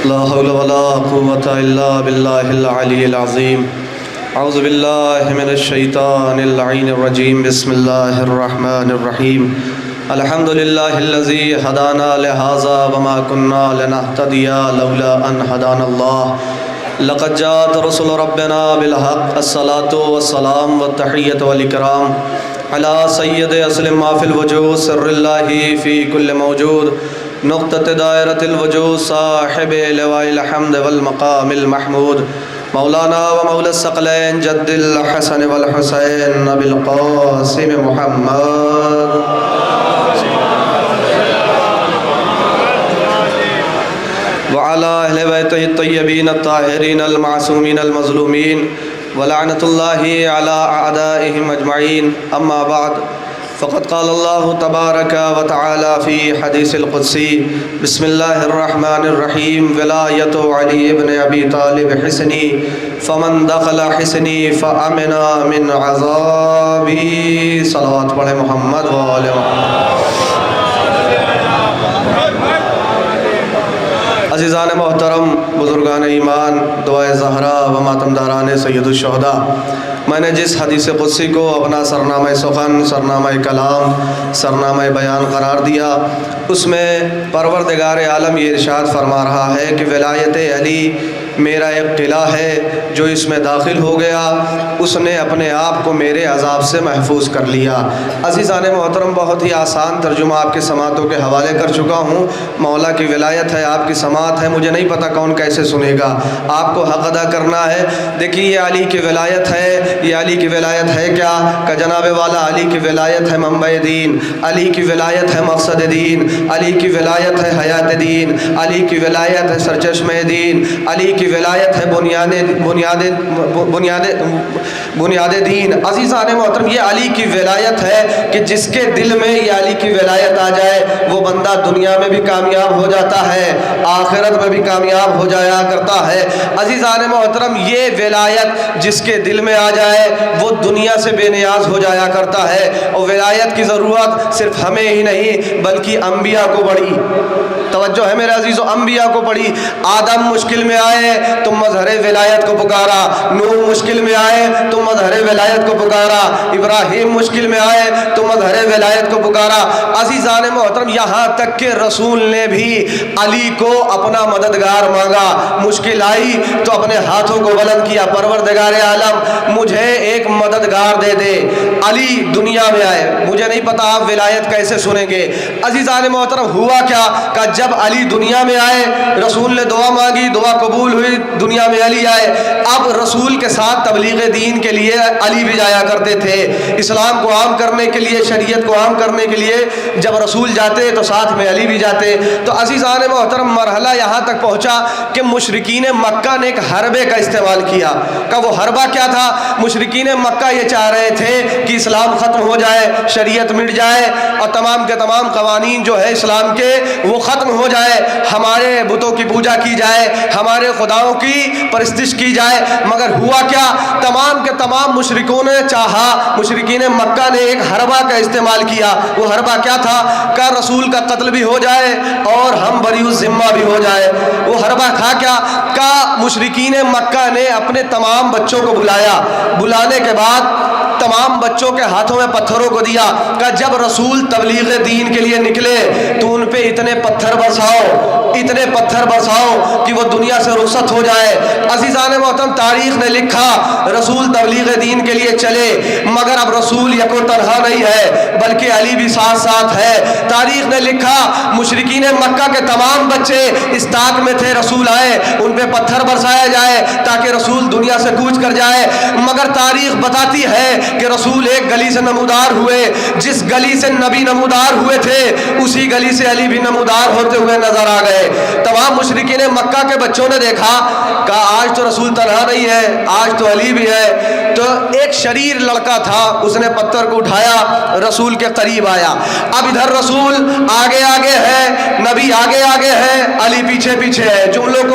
لا حول ولا قوة إلا بالله العلي العظيم. أعوذ بالله من الشيطان اللعين الرجيم. بسم الله الرحمن الرحيم. الحمد لله الذي هدانا لهذا وما كنا لنهتدي لولا أن هدانا الله. لقد جاءت رسل ربنا بالحق. الصلاة والسلام والتحية والإكرام على سيد أسلم ما في الوجود سر الله في كل موجود نقطة دائرة الوجود صاحب لواء الحمد والمقام المحمود مولانا ومولى الثقلين جد الحسن والحسين أبي القاسم محمد وعلى أهل بيته الطيبين الطاهرين المعصومين المظلومين ولعنة الله على أعدائهم أجمعين. أما بعد فقد قال الله تبارك وتعالى في حديث القدسي بسم الله الرحمن الرحيم ولاية علي بن أبي طالب حسني فمن دخل حسني فأمن من عذابي. صلوات پڑھیں محمد وآل محمد. عزیزان محترم، بزرگان ایمان، دعائے زہرا و ماتمداران سید الشہداء، میں نے جس حدیث قدسی کو اپنا سرنامہ سخن، سرنامہ کلام، سرنامہ بیان قرار دیا، اس میں پروردگار عالم یہ ارشاد فرما رہا ہے کہ ولایت علی میرا ایک قلعہ ہے، جو اس میں داخل ہو گیا اس نے اپنے آپ کو میرے عذاب سے محفوظ کر لیا. عزیزان محترم، بہت ہی آسان ترجمہ آپ کے سماعتوں کے حوالے کر چکا ہوں. مولا کی ولایت ہے، آپ کی سماعت ہے، مجھے نہیں پتہ کون کیسے سنے گا، آپ کو حق ادا کرنا ہے. دیکھیے یہ علی کی ولایت ہے. یہ علی کی ولایت ہے کیا کہ جناب والا علی کی ولایت ہے منبع دین، علی کی ولایت ہے مقصد دین، علی کی ولایت ہے حیات دین، علی کی ولایت ہے سرچشمہ دین، علی کی ولایت ہے بنیاد دین. عزیزان محترم، یہ علی کی ولایت ہے کہ جس کے دل میں یہ علی کی ولایت آ جائے وہ بندہ دنیا میں بھی کامیاب ہو جاتا ہے، آخرت میں بھی کامیاب ہو جایا کرتا ہے. عزیزان محترم، یہ ولایت جس کے دل میں آ جائے وہ دنیا سے بے نیاز ہو جایا کرتا ہے. اور ولایت کی ضرورت صرف ہمیں ہی نہیں بلکہ انبیاء کو پڑی. توجہ ہے میرے عزیزو، انبیاء کو پڑی. آدم مشکل میں آئے تو مظہر ولایت کو پکارا، نوح مشکل میں آئے تو مظہر ولایت کو پکارا، ابراہیم مشکل میں آئے تو مظہر ولایت کو پکارا. عزیزان محترم، یہاں تک کہ رسول نے بھی علی کو اپنا مددگار مانگا. مشکل آئی تو اپنے ہاتھوں کو بلند کیا، پروردگار عالم مجھے ایک مددگار دے دے. علی دنیا میں آئے، مجھے نہیں پتا آپ ولایت کیسے سنیں گے. عزیزان محترم، ہوا کیا کہ جب علی دنیا میں آئے رسول نے دعا مانگی، دعا قبول ہوئی، دنیا میں علی آئے. اب رسول کے ساتھ تبلیغ دین کے لیے علی بھی جایا کرتے تھے. اسلام کو عام کرنے کے لیے، شریعت کو عام کرنے کے لیے جب رسول جاتے تو ساتھ میں علی بھی جاتے. تو عزیزان محترم، مرحلہ یہاں تک پہنچا کہ مشرکین مکہ نے ایک حربے کا استعمال کیا. کہ وہ حربہ کیا تھا؟ مشرکین مکہ یہ چاہ رہے تھے کہ اسلام ختم ہو جائے، شریعت مٹ جائے اور تمام کے تمام قوانین جو ہے اسلام کے وہ ختم ہو جائے، ہمارے بتوں کی پوجا کی جائے، ہمارے خداؤں کی پرستش کی جائے. مگر ہوا کیا؟ تمام کے تمام مشرکوں نے چاہا، مشرکین مکہ نے ایک حربہ کا استعمال کیا. وہ حربہ کیا تھا؟ کہ رسول کا قتل بھی ہو جائے اور ہم بری الذمہ بھی ہو جائے. وہ حربہ تھا کیا؟ کہ مشرکین مکہ نے اپنے تمام بچوں کو بلایا، بلانے کے بعد تمام بچوں کے ہاتھوں میں پتھروں کو دیا کہ جب رسول تبلیغ دین کے لیے نکلے تو ان پہ اتنے پتھر برساؤ کہ وہ دنیا سے رخصت ہو جائے. عزیزان محترم، تاریخ نے لکھا رسول تبلیغ دین کے لیے چلے، مگر اب رسول یکو تنہا نہیں ہے بلکہ علی بھی ساتھ ساتھ ہے. تاریخ نے لکھا مشرکین مکہ کے تمام بچے اس طاق میں تھے رسول آئے ان پہ پتھر برسایا جائے تاکہ رسول دنیا سے کوچ کر جائے. مگر تاریخ بتاتی ہے کہ رسول ایک گلی سے نمودار ہوئے، جس گلی سے نبی نمودار ہوئے تھے اسی گلی سے علی بھی نمودار ہوتے ہوئے نظر آ گئے. تمام مشرکین مکہ کے بچوں نے دیکھا کہ آج تو رسول تنہا نہیں ہے، آج تو علی بھی ہے. تو ایک شریر لڑکا تھا، اس نے پتھر کو اٹھایا، رسول کے قریب آیا. اب ادھر رسول آگے آگے ہے، نبی آگے آگے ہے، علی پیچھے پیچھے ہے. جملوں کو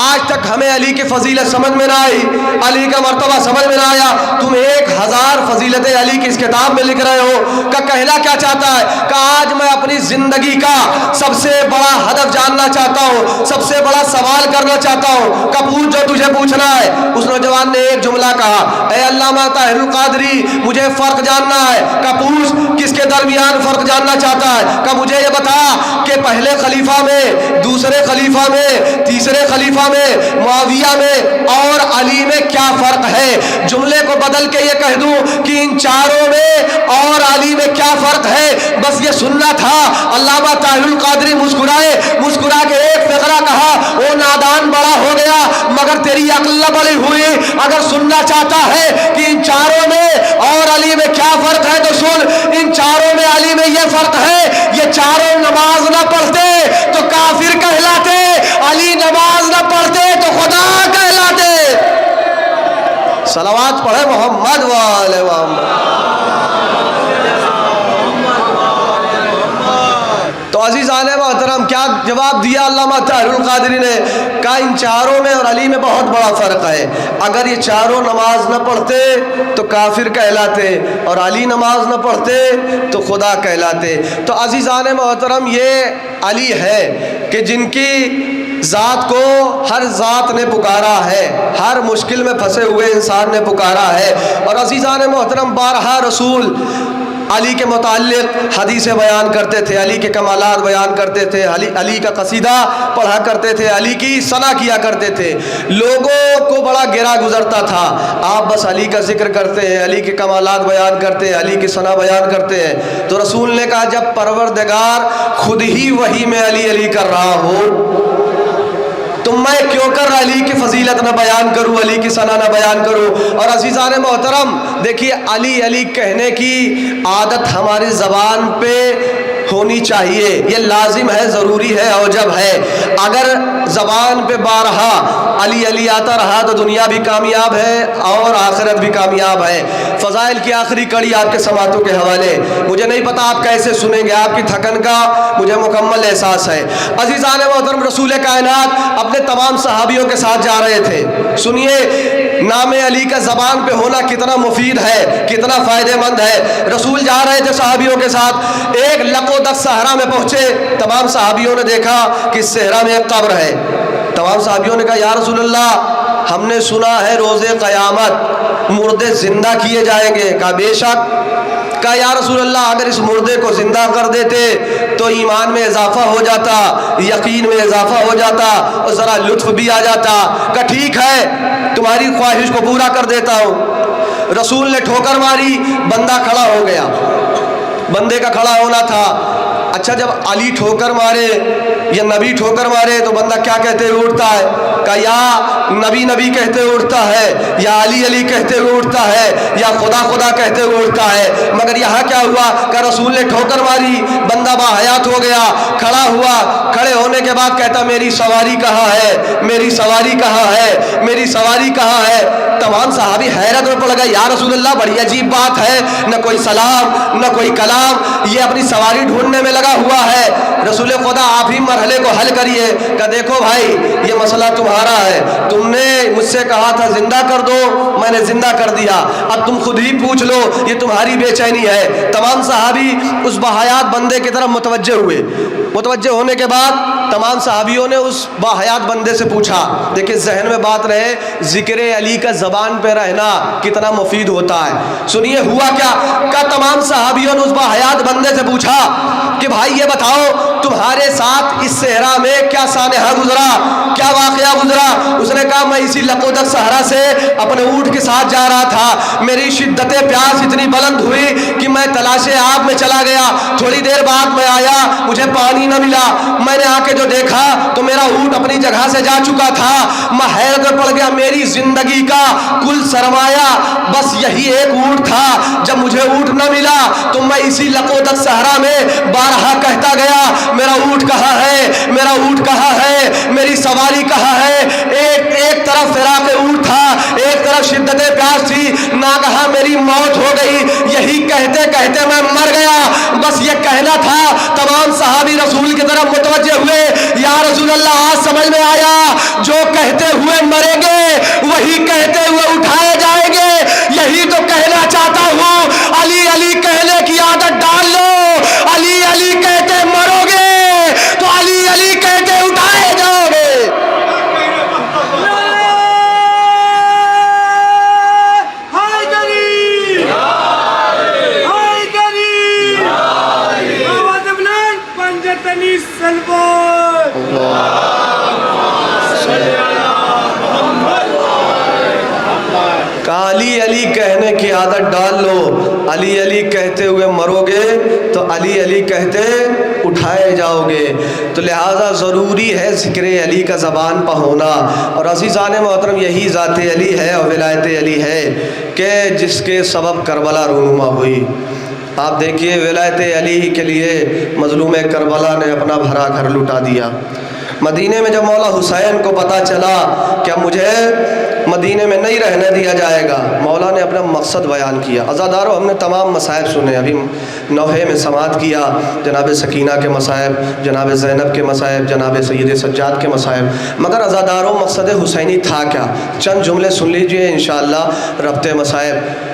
آج تک ہمیں علی کی فضیلت سمجھ میں نہ آئی, علی کا مرتبہ سمجھ میں نہ آیا. تم 1000 فضیلتیں علی کی اس کتاب میں لکھ رہے ہو. کہ کہنا کیا چاہتا ہے کہ آج میں اپنی زندگی کا سب سے بڑا ہدف جاننا چاہتا ہوں, سب سے بڑا سوال کرنا چاہتا ہوں. کہ پوچھ جو تجھے پوچھنا ہے. اس نوجوان نے ایک جملہ کہا, اے علامہ طاہر القادری مجھے فرق جاننا ہے. کہ پوچھ کس کے درمیان فرق جاننا چاہتا ہے. کہ مجھے یہ بتا کہ پہلے خلیفہ میں, دوسرے خلیفہ میں, تیسرے خلیفہ میں, معاویہ میں اور علی میں کیا فرق ہے. جملے کو بدل کے یہ کہہ دوں کہ ان چاروں میں اور علی میں کیا فرق ہے, بس یہ سننا تھا. علامہ طاہر القادری مسکرائے, مسکرا کے ایک فقرہ کہا, وہ نادان بڑا ہو گیا مگر تیری عقل نہ بڑی ہوئی. اگر سننا چاہتا ہے کہ ان چاروں میں اور علی میں کیا فرق ہے تو سن, ان چاروں میں علی میں یہ فرق ہے, یہ چاروں نماز نہ پڑھتے تو کافر کہلاتے, علی نماز نہ پڑھتے تو خدا کہلاتے. صلوات پڑھے محمد وآلہ محمد. تو عزیزان محترم کیا جواب دیا علامہ طاہر القادری نے؟ کہا ان چاروں میں اور علی میں بہت بڑا فرق ہے. اگر یہ چاروں نماز نہ پڑھتے تو کافر کہلاتے اور علی نماز نہ پڑھتے تو خدا کہلاتے. تو عزیزان محترم یہ علی ہے کہ جن کی ذات کو ہر ذات نے پکارا ہے, ہر مشکل میں پھنسے ہوئے انسان نے پکارا ہے. اور عزیزان محترم بارہا رسول علی کے متعلق حدیثیں بیان کرتے تھے, علی کے کمالات بیان کرتے تھے, علی کا قصیدہ پڑھا کرتے تھے, علی کی ثنا کیا کرتے تھے. لوگوں کو بڑا گرا گزرتا تھا, آپ بس علی کا ذکر کرتے ہیں, علی کے کمالات بیان کرتے ہیں, علی کی ثنا بیان کرتے ہیں. تو رسول نے کہا جب پروردگار خود ہی وحی میں علی علی کر رہا ہو تو میں کیوں کر علی کی فضیلت نہ بیان کروں, علی کی ثنا نہ بیان کروں. اور عزیزان محترم دیکھیے علی علی کہنے کی عادت ہماری زبان پہ ہونی چاہیے, یہ لازم ہے, ضروری ہے, اوجب ہے. اگر زبان پہ بارہا علی علی آتا رہا تو دنیا بھی کامیاب ہے اور آخرت بھی کامیاب ہے. فضائل کی آخری کڑی آپ کے سماعتوں کے حوالے, مجھے نہیں پتا آپ کیسے سنیں گے, آپ کی تھکن کا مجھے مکمل احساس ہے. عزیزان محترم رسول کائنات اپنے تمام صحابیوں کے ساتھ جا رہے تھے. سنیے نام علی کا زبان پہ ہونا کتنا مفید ہے, کتنا فائدہ مند ہے. رسول جا رہے تھے صحابیوں کے ساتھ, ایک لقودق صحرا میں پہنچے. تمام صحابیوں نے دیکھا کہ صحرا میں ایک قبر ہے. تمام صحابیوں نے کہا یا رسول اللہ ہم نے سنا ہے روز قیامت مردے زندہ کیے جائیں گے. کہا بے شک. کہا یا رسول اللہ اگر اس مردے کو زندہ کر دیتے تو ایمان میں اضافہ ہو جاتا, یقین میں اضافہ ہو جاتا اور ذرا لطف بھی آ جاتا. کہا ٹھیک ہے تمہاری خواہش کو پورا کر دیتا ہوں. رسول نے ٹھوکر ماری, بندہ کھڑا ہو گیا. بندے کا کھڑا ہونا تھا. اچھا جب علی ٹھوکر مارے یا نبی ٹھوکر مارے تو بندہ کیا کہتے ہوئے اٹھتا ہے؟ کہ یا نبی نبی کہتے ہوئے اٹھتا ہے, یا علی علی کہتے ہوئے اٹھتا ہے, یا خدا خدا کہتے ہوئے اٹھتا ہے. مگر یہاں کیا ہوا کہ رسول نے ٹھوکر ماری, بندہ باحیات ہو گیا, کھڑا ہوا. کھڑے ہونے کے بعد کہتا میری سواری کہاں ہے, میری سواری کہاں ہے, میری سواری کہاں ہے. تمام صحابی حیرت میں پڑ گئے, یا رسول اللہ بڑی عجیب بات ہے, نہ کوئی سلام نہ کوئی کلام, یہ اپنی سواری ڈھونڈنے میں لگا ہوا ہے. رسول خدا آپ ہی مرحلے کو حل کریے. کہ دیکھو بھائی یہ مسئلہ تمہارا ہے, تم نے مجھ سے کہا تھا زندہ کر دو, میں نے زندہ کر دیا, اب تم خود ہی پوچھ لو, یہ تمہاری بے چینی ہے. تمام صحابی اس باحیات بندے کی طرف متوجہ ہوئے. متوجہ ہونے کے بعد تمام صحابیوں نے اس باحیات بندے سے پوچھا. دیکھیں ذہن میں بات رہے, ذکر علی کا زبان پہ رہنا کتنا مفید ہوتا ہے. سنیے ہوا کیا کہ تمام صحابیوں نے اس باحیات بندے سے پوچھا کہ بھائی یہ بتاؤ تمہارے ساتھ اس صحرا میں کیا سانحہ گزرا, کیا واقعہ گزرا. اس نے کہا میں اسی لقودق صحرا سے اپنے اونٹ کے ساتھ جا رہا تھا, میری شدت پیاس اتنی بلند ہوئی کہ میں تلاش آب میں چلا گیا. تھوڑی دیر بعد میں آیا, مجھے پانی نہ ملا. میں نے آ کے جو دیکھا تو میرا اونٹ اپنی جگہ سے جا چکا تھا. میں حیرت میں پڑ گیا, میری زندگی کا کل سرمایہ بس یہی ایک اونٹ تھا. جب مجھے اونٹ نہ ملا تو میں اسی لقودق صحرا میں بارہا کہتا گیا میرا اونٹ کہاں ہے، میرا اونٹ کہاں ہے، میری سواری کہاں ہے۔ ایک طرف فراق اونٹ تھا، ایک طرف شدت پیاس تھی، ناگہاں میری موت ہو گئی۔ یہی کہتے کہتے میں مر گیا، بس یہ کہنا تھا۔ تمام صحابی رسول کی طرف متوجہ ہوئے، یا رسول اللہ آج سمجھ میں آیا، جو کہتے ہوئے مریں گے وہی کہتے ہوئے اٹھائے جائیں گے۔ یہی تو کہنا چاہتا ہوں، علی علی کہنے کی عادت ڈال لو۔ علی علی کہتے مرو گے تو علی علی کہتے اٹھائے جاؤ گے۔ علی علی کہنے کی عادت ڈال لو، علی علی کہتے ہوئے مرو گے تو علی علی کہتے اٹھائے جاؤ گے۔ تو لہٰذا ضروری ہے ذکر علی کا زبان پہ ہونا۔ اور عزیزان محترم یہی ذات علی ہے اور ولایت علی ہے کہ جس کے سبب کربلا رونما ہوئی۔ آپ دیکھیے ولایت علی کے لیے مظلوم کربلا نے اپنا بھرا گھر لٹا دیا۔ مدینے میں جب مولا حسین کو پتہ چلا کہ مجھے مدینے میں نہیں رہنے دیا جائے گا، مولا نے اپنا مقصد بیان کیا۔ عزادارو ہم نے تمام مصائب سنے، ابھی نوحے میں سماعت کیا، جناب سکینہ کے مصائب، جناب زینب کے مصائب، جناب سید سجاد کے مصائب، مگر عزادارو مقصد حسینی تھا کیا؟ چند جملے سن لیجئے انشاءاللہ ربط مصائب۔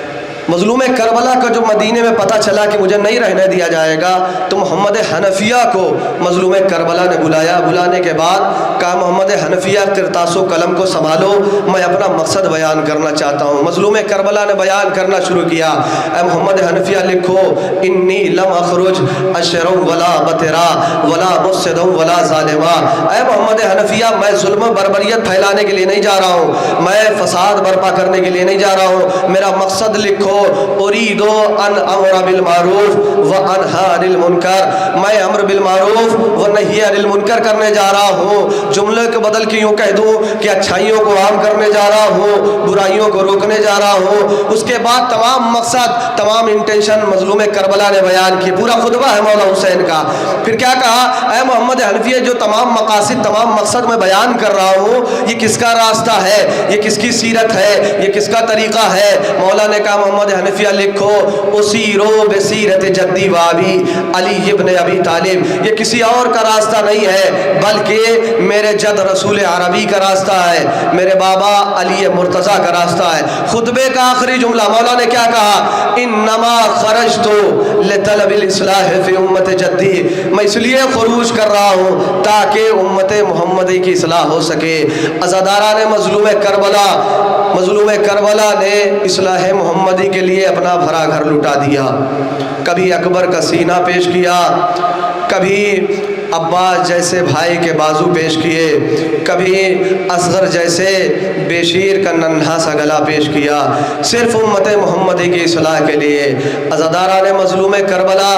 مظلوم کربلا کا جو مدینے میں پتہ چلا کہ مجھے نہیں رہنے دیا جائے گا تو محمد حنفیہ کو مظلوم کربلا نے بلایا۔ بلانے کے بعد کہا محمد حنفیہ کرتاس و قلم کو سنبھالو، میں اپنا مقصد بیان کرنا چاہتا ہوں۔ مظلوم کربلا نے بیان کرنا شروع کیا، اے محمد حنفیہ لکھو، انی لم اخرج اشر ولا بترا ولا مفسد ولا ظالما۔ اے محمد حنفیہ میں ظلم و بربریت پھیلانے کے لیے نہیں جا رہا ہوں، میں فساد برپا کرنے کے لیے نہیں جا رہا ہوں، میرا مقصد لکھو، اريد ان امر بالمعروف وانهى عن المنکر، میں امر بالمعروف و نہی عن المنکر کرنے جا رہا ہوں۔ جملے کو بدل کے یوں کہہ دوں کہ اچھائیوں کو عام کرنے جا رہا ہوں، برائیوں کو روکنے جا رہا ہوں۔ اس کے بعد تمام مقصد، تمام انٹینشن مظلوم کربلا نے بیان کی، پورا خطبہ ہے مولا حسین کا۔ پھر کیا کہا، اے محمد حنفیہ جو تمام مقاصد، تمام مقصد میں بیان کر رہا ہوں، یہ کس کا راستہ ہے، یہ کس کی سیرت ہے، یہ کس کا طریقہ ہے؟ مولا نے کہا محمد حنفیہ لکھو، اسیرو بسیرت جدی وابی علی ابن ابی طالب، یہ کسی اور کا راستہ نہیں ہے بلکہ میرے جد رسول عربی کا راستہ ہے، میرے بابا علی مرتضیٰ کا راستہ ہے۔ خطبے کا آخری جملہ مولا نے کیا کہا، انما خرجت لطلب الاصلاح فی امت جدی، میں اس لیے خروج کر رہا ہوں تاکہ امت محمدی کی اصلاح ہو سکے۔ عزاداران مظلوم کربلا نے اصلاح محمدی کے لیے اپنا بھرا گھر لٹا دیا۔ کبھی اکبر کا سینہ پیش کیا، کبھی عباس جیسے بھائی کے بازو پیش کیے، کبھی اصغر جیسے بیشیر کا ننھا سا گلا پیش کیا، صرف امت محمدی کی اصلاح کے لیے۔ عزاداران مظلوم کربلا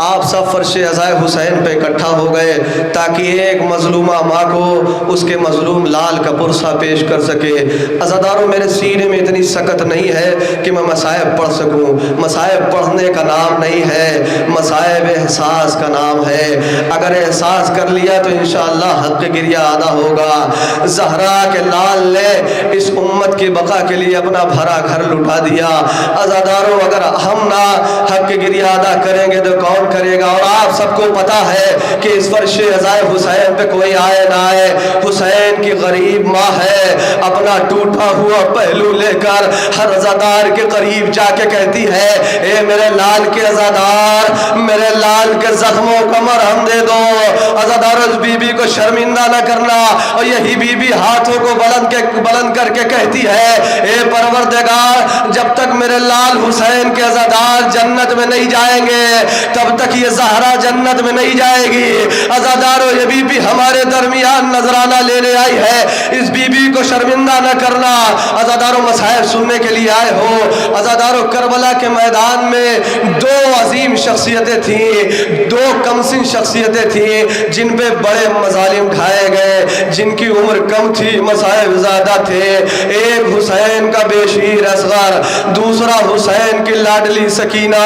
آپ سب فرش عزائے حسین پہ اکٹھا ہو گئے تاکہ ایک مظلومہ ماں کو اس کے مظلوم لال کا پرسہ پیش کر سکے۔ عزاداروں میرے سینے میں اتنی سکت نہیں ہے کہ میں مصائب پڑھ سکوں، مصائب پڑھنے کا نام نہیں ہے، مصائب احساس کا نام ہے۔ اگر احساس کر لیا تو انشاءاللہ حق گریہ ادا ہوگا۔ زہرا کے لال نے اس امت کی بقا کے لیے اپنا بھرا گھر لٹا دیا۔ عزاداروں اگر ہم نہ حق گریہ ادا کریں گے تو کون کرے گا؟ اور آپ سب کو پتا ہے کہ اس فرش عزائے حسین پہ کوئی آئے نہ آئے، حسین کی غریب ماں ہے، اپنا ٹوٹا ہوا پہلو لے کر ہر عزادار کے قریب جا کے کہتی ہے، اے میرے لال کے عزادار، میرے لال کے زخموں کو مرہم دے دو۔ عزادار اس بی بی کو شرمندہ نہ کرنا، اور یہی بی بی ہاتھوں کو بلند کر کے کہتی ہے، اے پروردگار جب تک میرے لال حسین کے عزادار جنت میں نہیں جائیں گے تب تک یہ زہرا جنت میں نہیں جائے گی۔ عزادارو یہ بی بی ہمارے درمیان نذرانہ لینے آئی ہے، اس بی بی کو شرمندہ نہ کرنا۔ عزادارو مصائب سننے کے لیے آئے ہو۔ عزادارو کربلا کے میدان میں دو عظیم شخصیتیں تھیں، دو کمسن شخصیتیں تھیں جن پہ بڑے مظالم ڈھائے گئے، جن کی عمر کم تھی، مصائب زیادہ تھے۔ ایک حسین کا بیشیر اصغر، دوسرا حسین کی لاڈلی سکینہ۔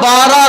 12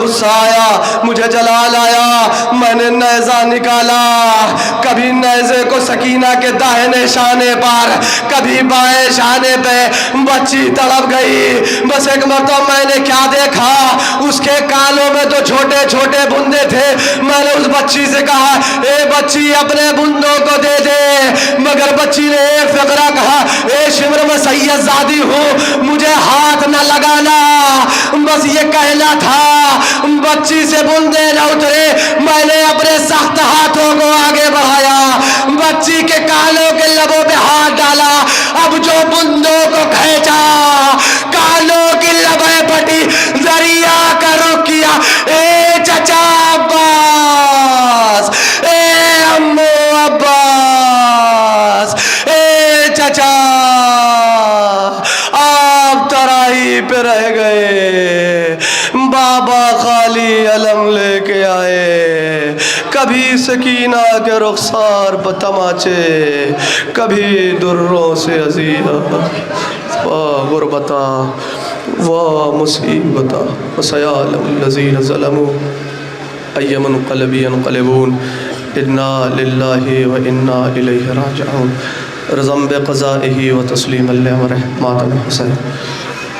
غصہ آیا، مجھے جلال آیا، میں نے نیزہ نکالا، کبھی نیزے کو سکینہ کے داہنے شانے پر، کبھی بائیں شانے پہ، بچی تڑپ گئی۔ بس ایک مرتبہ میں نے کیا دیکھا، اس کے کانوں میں تو چھوٹے چھوٹے بندے تھے۔ میں نے اس بچی سے کہا اے بچی اپنے بندوں کو دے دے، مگر بچی نے ایک فقرہ کہا اے شمر میں سید زادی ہوں، مجھے ہاتھ نہ لگانا، بس یہ کہنا تھا۔ بچی سے بندے نہ اترے، میں نے اپنے سخت ہاتھوں کو آگے بڑھایا، بچی کے کانوں کے لبوں پہ ہاتھ ڈالا، اب جو بندوں کو کھینچا کانوں کی لبیں پھٹی، ذریعہ کا رخ کیا، اے چچا عباس، اے امو عباس، اے چچا آپ ترائی پہ رہ گئے، بابا خالی علم لے کے آئے، کبھی سکینہ کے رخسار پر تماچے، کبھی دروں سے عزیزہ، واہ غربتا واہ مصیبتا، وسیعلم الذین ظلموا ای منقلب ینقلبون، انا للہ و انا الیہ راجعون، رضا بقضائہ و تسلیما لامرہ، ماتم حسین۔